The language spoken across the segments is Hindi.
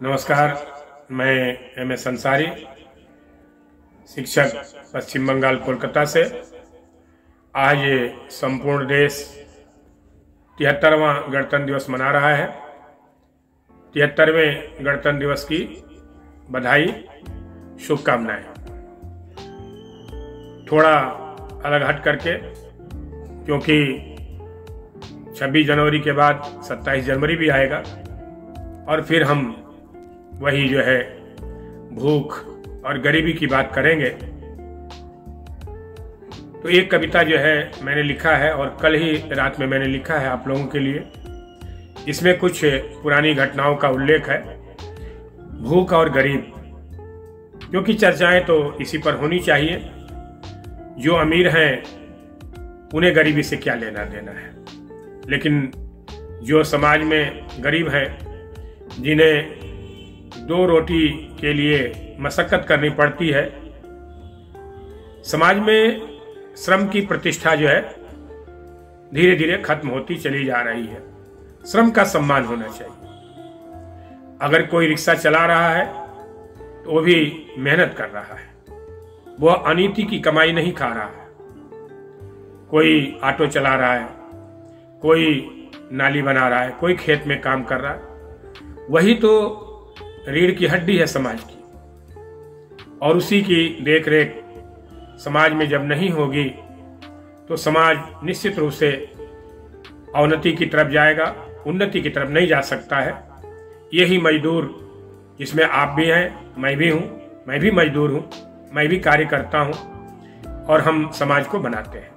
नमस्कार, मैं एम.एस. अंसारी, शिक्षक, पश्चिम बंगाल, कोलकाता से। आज संपूर्ण देश 73वां गणतंत्र दिवस मना रहा है। 73वें गणतंत्र दिवस की बधाई, शुभकामनाएं। थोड़ा अलग हट करके, क्योंकि 26 जनवरी के बाद 27 जनवरी भी आएगा और फिर हम वही जो है भूख और गरीबी की बात करेंगे। तो एक कविता जो है मैंने लिखा है और कल ही रात में मैंने लिखा है आप लोगों के लिए। इसमें कुछ पुरानी घटनाओं का उल्लेख है, भूख और गरीब, क्योंकि चर्चाएं तो इसी पर होनी चाहिए। जो अमीर हैं उन्हें गरीबी से क्या लेना देना है, लेकिन जो समाज में गरीब हैं, जिन्हें 2 रोटी के लिए मशक्कत करनी पड़ती है, समाज में श्रम की प्रतिष्ठा जो है धीरे धीरे खत्म होती चली जा रही है। श्रम का सम्मान होना चाहिए। अगर कोई रिक्शा चला रहा है तो वो भी मेहनत कर रहा है, वो अनीति की कमाई नहीं खा रहा है। कोई ऑटो चला रहा है, कोई नाली बना रहा है, कोई खेत में काम कर रहा है, वही तो रीढ़ की हड्डी है समाज की। और उसी की देखरेख समाज में जब नहीं होगी तो समाज निश्चित रूप से अवनति की तरफ जाएगा, उन्नति की तरफ नहीं जा सकता है। यही मजदूर, जिसमें आप भी हैं, मैं भी हूं, मैं भी मजदूर हूं, मैं भी कार्य करता हूं, और हम समाज को बनाते हैं।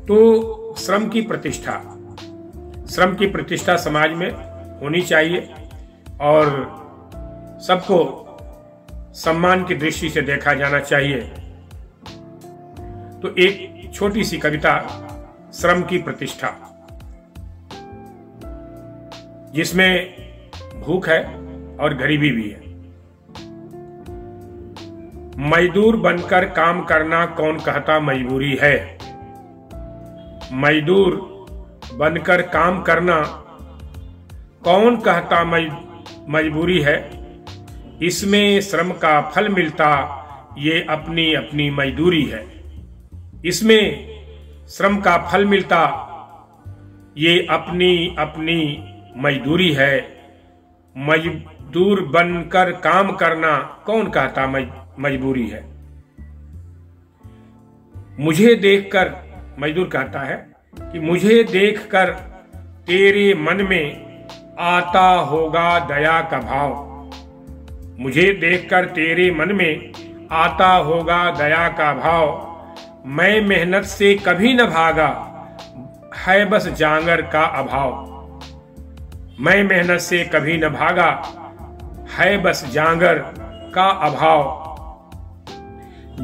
तो श्रम की प्रतिष्ठा समाज में होनी चाहिए और सबको सम्मान की दृष्टि से देखा जाना चाहिए। तो एक छोटी सी कविता, श्रम की प्रतिष्ठा, जिसमें भूख है और गरीबी भी है। मजदूर बनकर काम करना कौन कहता मजबूरी है। मजदूर बनकर काम करना कौन कहता मजबूरी है। इसमें श्रम का फल मिलता, ये अपनी अपनी मजदूरी है। इसमें श्रम का फल मिलता, ये अपनी अपनी मजदूरी है। मजदूर बनकर काम करना कौन कहता मजबूरी है। मुझे देखकर, मजदूर कहता है कि मुझे देखकर तेरे मन में आता होगा दया का भाव। मुझे देखकर तेरे मन में आता होगा दया का भाव। मैं मेहनत से कभी न भागा, है बस जांगर का अभाव। मैं मेहनत से कभी न भागा, है बस जांगर का अभाव।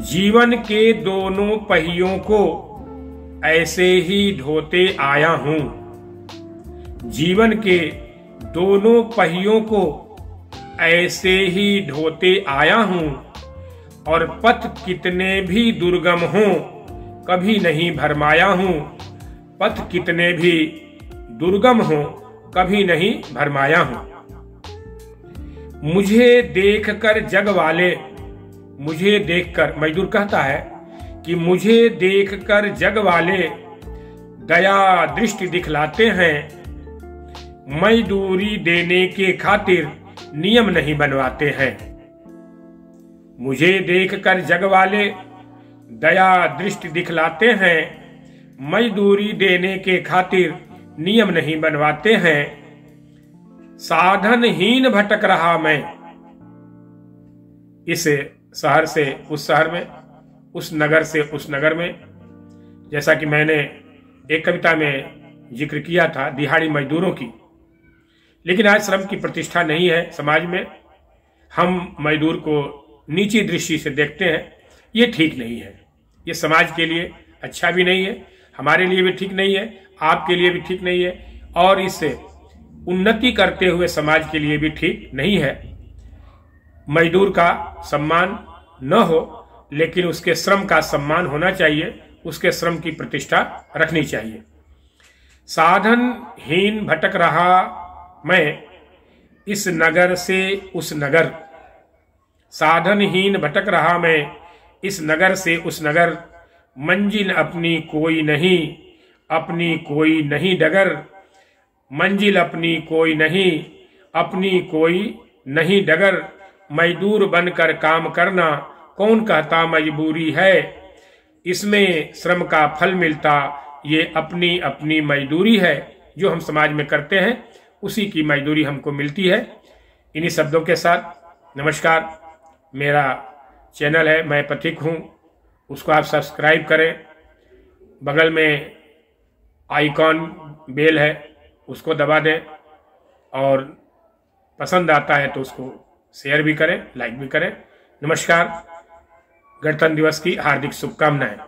जीवन के दोनों पहियों को ऐसे ही ढोते आया हूं। जीवन के दोनों पहियों को ऐसे ही ढोते आया हूं, और पथ कितने भी दुर्गम हों कभी नहीं भरमाया हूं। पथ कितने भी दुर्गम हों कभी नहीं भरमाया हूं। मुझे देखकर जग वाले, मुझे देखकर, मजदूर कहता है कि मुझे देखकर जग वाले दया दृष्टि दिखलाते हैं। मजदूरी देने के खातिर नियम नहीं बनवाते हैं। मुझे देखकर जग वाले दया दृष्टि दिखलाते हैं। मजदूरी देने के खातिर नियम नहीं बनवाते हैं। साधनहीन भटक रहा मैं, इस शहर से उस शहर में, उस नगर से उस नगर में। जैसा कि मैंने एक कविता में जिक्र किया था दिहाड़ी मजदूरों की। लेकिन आज श्रम की प्रतिष्ठा नहीं है समाज में। हम मजदूर को नीची दृष्टि से देखते हैं। ये ठीक नहीं है। ये समाज के लिए अच्छा भी नहीं है, हमारे लिए भी ठीक नहीं है, आपके लिए भी ठीक नहीं है, और इससे उन्नति करते हुए समाज के लिए भी ठीक नहीं है। मजदूर का सम्मान न हो, लेकिन उसके श्रम का सम्मान होना चाहिए, उसके श्रम की प्रतिष्ठा रखनी चाहिए। साधनहीन भटक रहा मैं, इस नगर से उस नगर, साधनहीन भटक रहा मैं इस नगर से उस नगर, मंजिल अपनी कोई नहीं, अपनी कोई नहीं डगर, मंजिल अपनी कोई नहीं, अपनी कोई नहीं डगर। मजदूर बनकर काम करना कौन कहता मजबूरी है, इसमें श्रम का फल मिलता ये अपनी अपनी मजदूरी है। जो हम समाज में करते हैं उसी की मजदूरी हमको मिलती है। इन्हीं शब्दों के साथ नमस्कार। मेरा चैनल है मैं पथिक हूँ, उसको आप सब्सक्राइब करें। बगल में आइकॉन बेल है उसको दबा दें, और पसंद आता है तो उसको शेयर भी करें, लाइक भी करें। नमस्कार। गणतंत्र दिवस की हार्दिक शुभकामनाएं।